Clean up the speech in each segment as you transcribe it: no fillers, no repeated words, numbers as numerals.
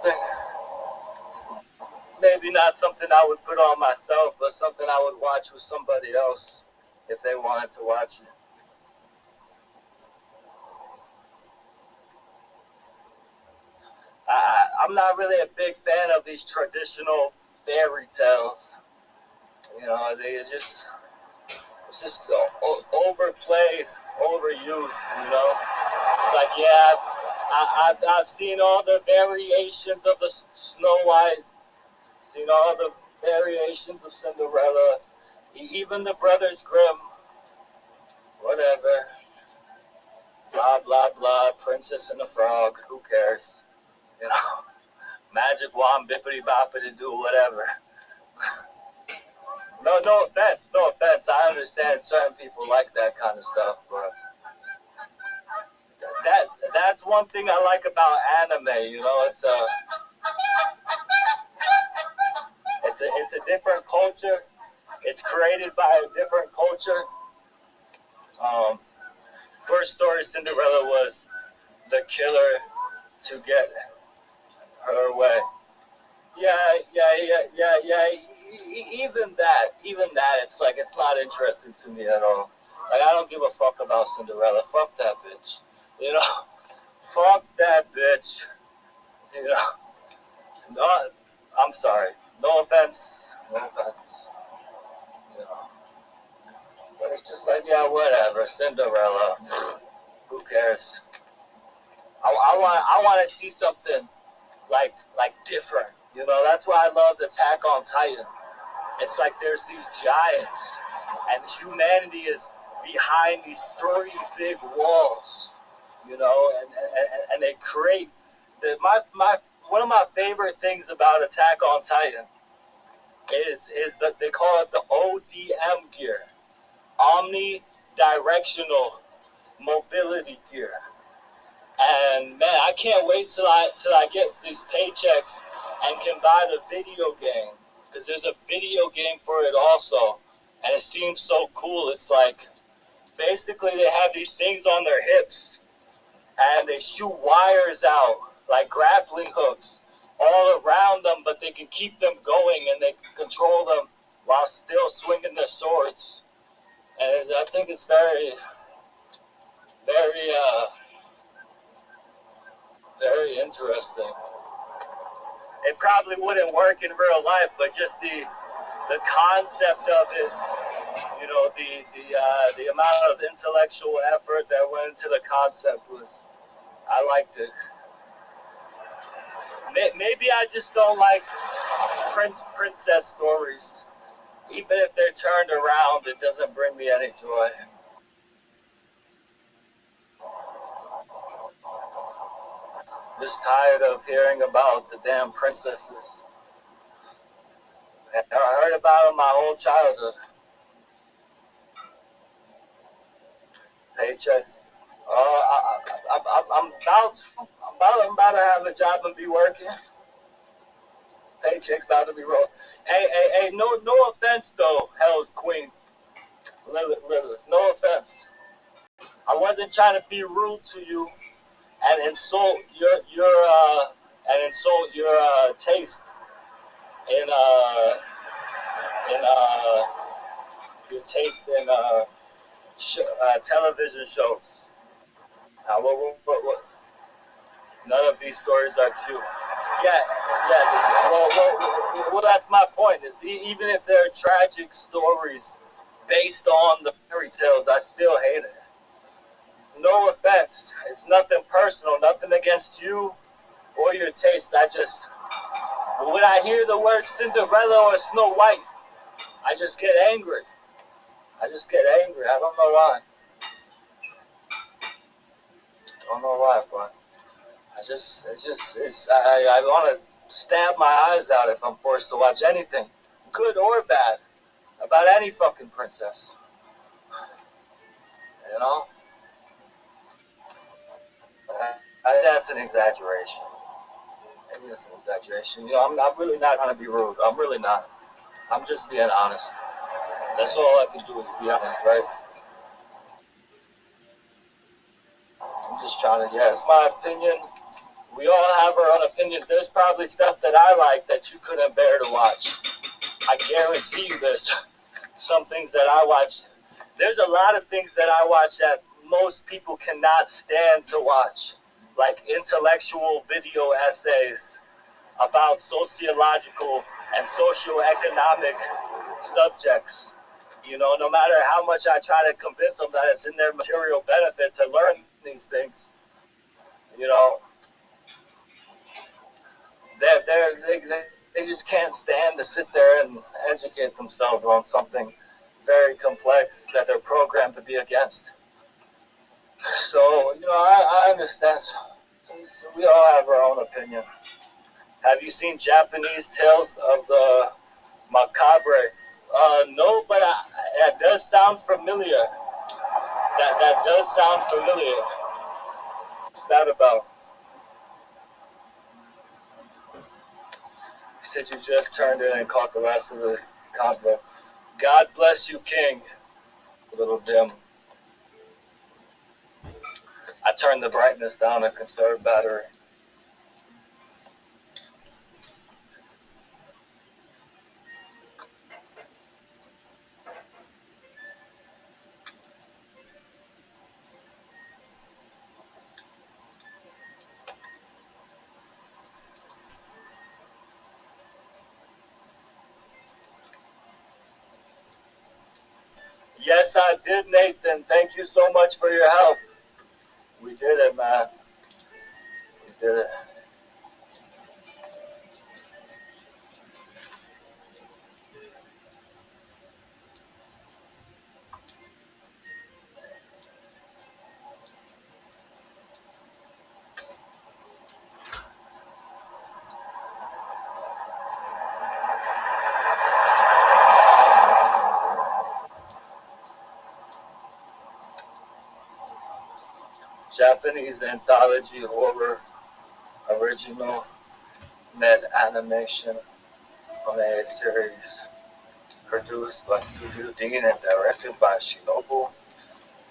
something, maybe not something I would put on myself, but something I would watch with somebody else if they wanted to watch it. I'm not really a big fan of these traditional fairy tales. You know, it's just overplayed, overused. You know, it's like, yeah, I've seen all the variations of the Snow White, seen all the variations of Cinderella, even the Brothers Grimm, whatever. Blah blah blah. Princess and the Frog. Who cares? You know, magic wand, bippity boppity do whatever. No offense, no offense. I understand certain people like that kind of stuff, but that's one thing I like about anime. You know, it's a different culture. It's created by a different culture. First story Cinderella was the killer to get her way. Yeah. Even that, it's like it's not interesting to me at all. Like I don't give a fuck about Cinderella. Fuck that bitch. You know, fuck that bitch. You know, no, I'm sorry. No offense. No offense. You know, but it's just like yeah, whatever. Cinderella. Who cares? I want to see something like different. You know, that's why I loved Attack on Titan. It's like there's these giants, and humanity is behind these three big walls. You know, and they create my one of my favorite things about Attack on Titan is that they call it the ODM gear, omnidirectional mobility gear. And man, I can't wait till I get these paychecks and can buy the video game, because there's a video game for it also, and it seems so cool. It's like basically they have these things on their hips and they shoot wires out like grappling hooks all around them, but they can keep them going and they can control them while still swinging their swords. And I think it's very interesting. It probably wouldn't work in real life, but just the concept of it, you know, the amount of intellectual effort that went into the concept I liked it. Maybe I just don't like princess stories. Even if they're turned around, it doesn't bring me any joy. Just tired of hearing about the damn princesses. I heard about them my whole childhood. Paychecks. I'm about to have a job and be working. Paycheck's about to be rolling. Hey, no offense though, Hell's Queen. Lilith, no offense. I wasn't trying to be rude to you and insult your taste in your taste in television shows. What? None of these stories are cute. Yeah. Well, that's my point. Is even if they're tragic stories based on the fairy tales, I still hate it. No offense. It's nothing personal, nothing against you or your taste. When I hear the word Cinderella or Snow White, I just get angry. I don't know why. But I want to stab my eyes out if I'm forced to watch anything, good or bad, about any fucking princess. You know? That's an exaggeration. Maybe that's an exaggeration. You know, I'm really not trying to be rude. I'm really not. I'm just being honest. That's all I can do is be honest, right? I'm just trying to, it's my opinion. We all have our own opinions. There's probably stuff that I like that you couldn't bear to watch. I guarantee you there's some things that I watch. There's a lot of things that I watch that most people cannot stand to watch, like intellectual video essays about sociological and socioeconomic subjects. You know, no matter how much I try to convince them that it's in their material benefit to learn these things, you know, they just can't stand to sit there and educate themselves on something very complex that they're programmed to be against. So, you know, I understand. So we all have our own opinion. Have you seen Japanese Tales of the Macabre? No, but that does sound familiar. That does sound familiar. What's that about? You said you just turned in and caught the rest of the convo. God bless you, King. A little dim. I turned the brightness down to conserve battery. Yes, I did, Nathan. Thank you so much for your help. We did it, man. We did it. Japanese anthology horror original net animation anime series produced by Studio Dean and directed by Shinobu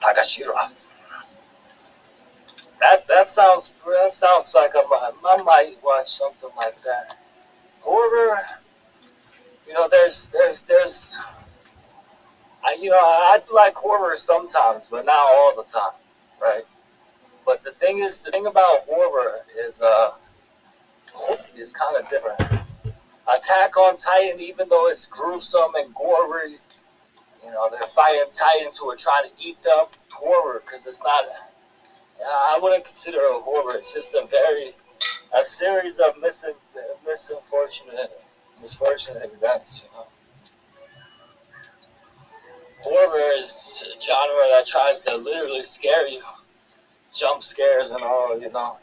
Takashira. That sounds like I might watch something like that. Horror, you know, there's I like horror sometimes, but not all the time, right? But the thing about horror is kind of different. Attack on Titan, even though it's gruesome and gory, you know, they're fighting titans who are trying to eat them. Horror, because it's not. I wouldn't consider it a horror. It's just a series of misfortunate events. You know, horror is a genre that tries to literally scare you, jump scares and all. You know,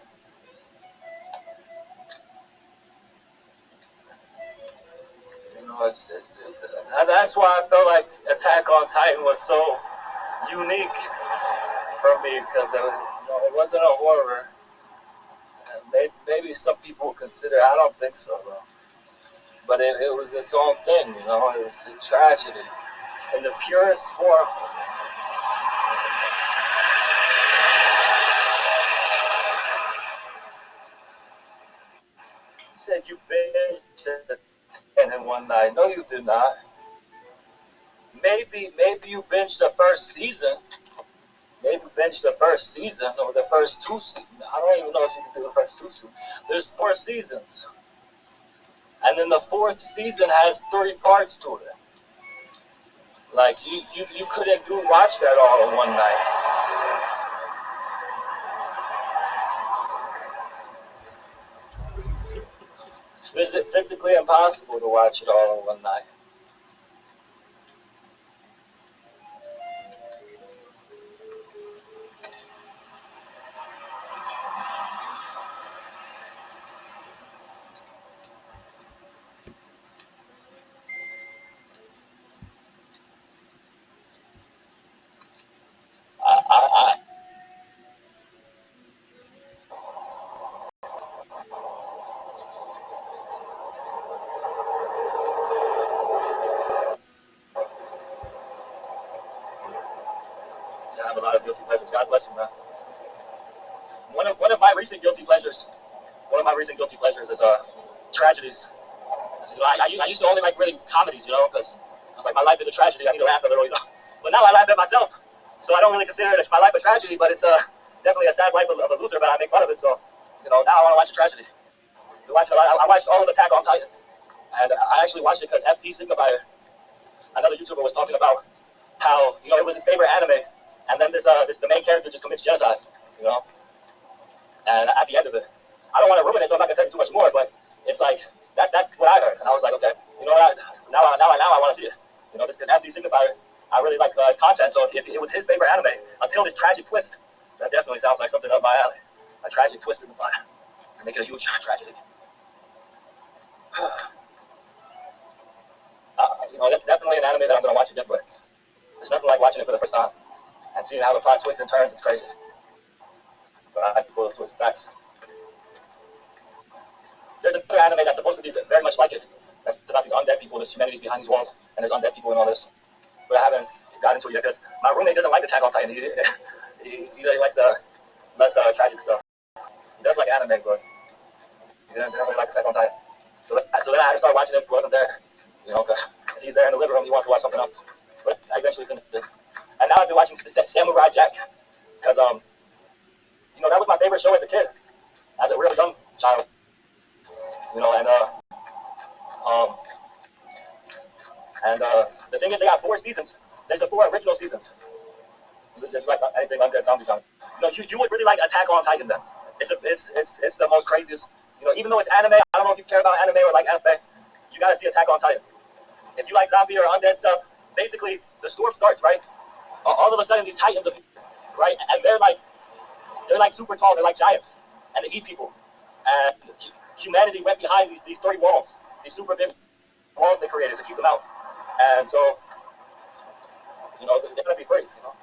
that's why I felt like Attack on Titan was so unique for me because it wasn't a horror. Maybe some people consider. I don't think so, though. But it was its own thing. You know, it was a tragedy in the purest form. You said you binged it in one night. No, you did not. Maybe you binged the first season. Maybe binge the first season or the first two seasons. I don't even know if you can do the first two seasons. There's 4 seasons. And then the fourth season has 3 parts to it. Like you couldn't watch that all in one night. It's physically impossible to watch it all in one night. I have a lot of guilty pleasures. God bless you, man. One of my recent guilty pleasures. of my recent guilty pleasures is tragedies. You know, I used to only like really comedies, you know, because I was like, my life is a tragedy. I need to laugh a little, you know. But now I laugh at myself, so I don't really consider my life a tragedy. But it's definitely a sad life of a loser. But I make fun of it, so you know, now I want to watch a tragedy. I watched all of Attack on Titan, and I actually watched it because FP Signifier, another YouTuber, was talking about how, you know, it was his favorite anime, and then the main character just commits genocide, you know. And at the end of it, I don't want to ruin it, so I'm not gonna tell you too much more. But it's like that's what I heard, and I was like, okay, you know what? Now I want to see it. You know, this because FP Signifier, I really like his content. So if it was his favorite anime until this tragic twist, that definitely sounds like something up my alley. A tragic twist in the plot to make it a huge tragedy. You know, that's definitely an anime that I'm gonna watch again, but it's nothing like watching it for the first time and seeing how the plot twists and turns. It's crazy. But I like the twist facts. There's another anime that's supposed to be very much like it. That's about these undead people. There's humanities behind these walls, and there's undead people and all this. But I haven't got into it yet because my roommate doesn't like Attack on Titan. He likes the less tragic stuff. He does like anime, but he didn't really like Attack on Titan. So then I had to start watching it. He wasn't there, you know, because if he's there in the living room, he wants to watch something else. But I eventually finished it. And now I've been watching Samurai Jack because you know, that was my favorite show as a kid, as a really young child. You know, and the thing is, they got 4 seasons. There's the 4 original seasons. Just like anything undead zombie genre. You know, you would really like Attack on Titan then. It's the most craziest. You know, even though it's anime, I don't know if you care about anime or like anime. You gotta see Attack on Titan. If you like zombie or undead stuff, basically the storm starts, right? All of a sudden these titans appear, right? And they're like super tall. They're like giants, and they eat people. And humanity went behind these 3 walls, these super big walls they created to keep them out. And so, you know, they're gonna be free. You know.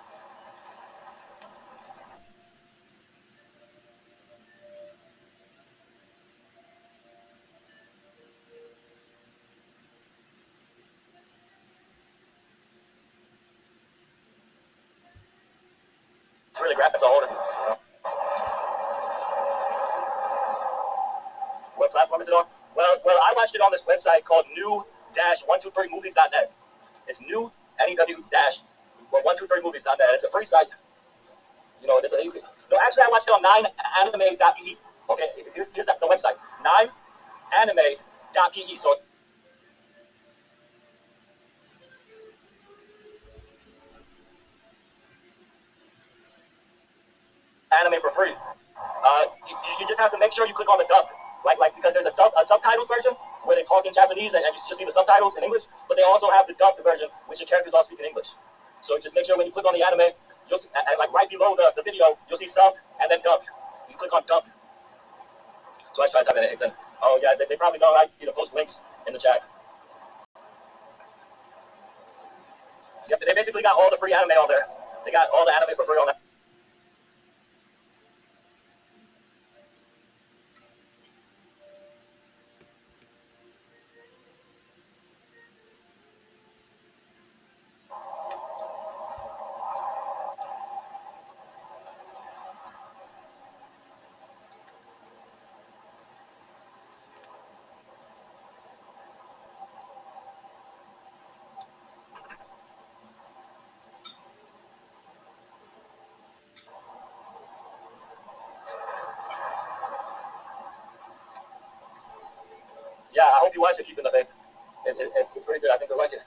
It's really graphic to hold it. You know. What platform is it on? Well, I watched it on this website called new-123movies.net. It's new new-123movies.net. It's a free site. You know, no, actually, I watched it on 9anime.pe. Okay, here's the website. 9anime.pe. So anime for free. You just have to make sure you click on the dub, like because there's a subtitles version where they talk in Japanese and you just see the subtitles in English, but they also have the dubbed version which the characters all speak in English. So just make sure when you click on the anime, you'll see, like right below the video, you'll see sub and then dub. You click on dub. So I tried typing it. And oh yeah, they probably know I post links in the chat. Yeah, they basically got all the free anime on there. They got all the anime for free on that. Yeah, I hope you watch it, Keeping the Faith. It's pretty good. I think you'll like it.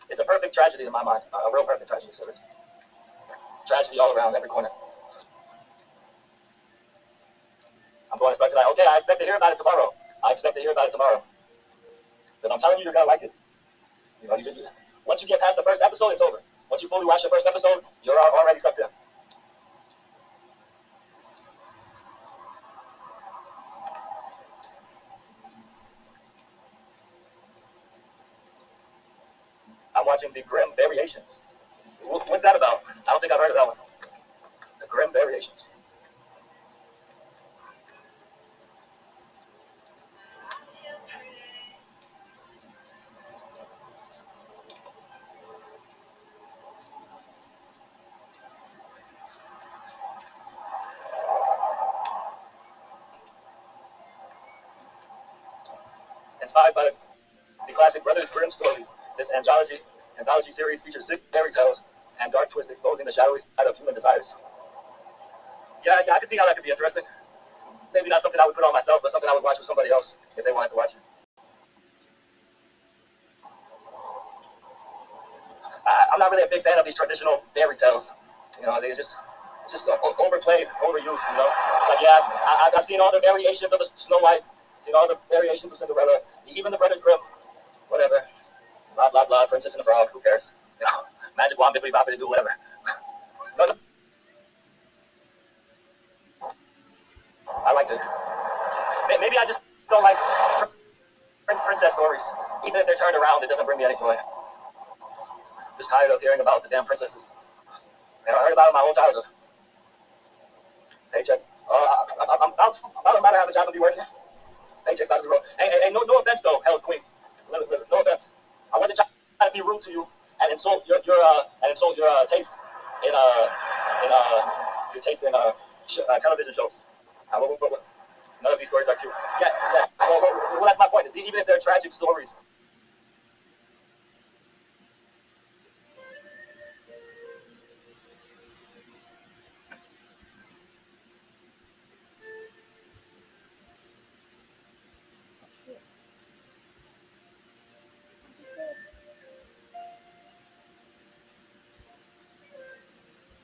It's a perfect tragedy in my mind. A real perfect tragedy series. Tragedy all around, every corner. I'm going to start tonight. Okay, I expect to hear about it tomorrow. Because I'm telling you, you're going to like it. You know, once you get past the first episode, it's over. Once you fully watch the first episode, you're already sucked in. I'm watching the Grimm Variations. What's that about? I don't think I've heard of that one. The Grimm Variations. Inspired by the classic Brothers Grimm stories, this anthology series features 6 fairy tales and dark twists exposing the shadowy side of human desires. Yeah, I can see how that could be interesting. Maybe not something I would put on myself, but something I would watch with somebody else if they wanted to watch it. I'm not really a big fan of these traditional fairy tales. You know, it's just overplayed, overused. You know, it's like, yeah, I've seen all the variations of the Snow White, seen all the variations of Cinderella, even the Brothers Grimm, whatever. Blah blah blah. Princess and the Frog. Who cares? You know, magic wand, bippity boppity do whatever. No, I like to. Maybe I just don't like princess stories. Even if they're turned around, it doesn't bring me any joy. Just tired of hearing about the damn princesses. You know, I heard about it my whole childhood. Paychecks. I'm about to matter have a job and be working. Paychecks about to be rolling. Hey, no offense though, Hell's Queen. No offense. I wasn't trying to be rude to you and insult your taste in your taste in television shows. None of these stories are cute. Yeah. Well, that's my point. Is even if they're tragic stories,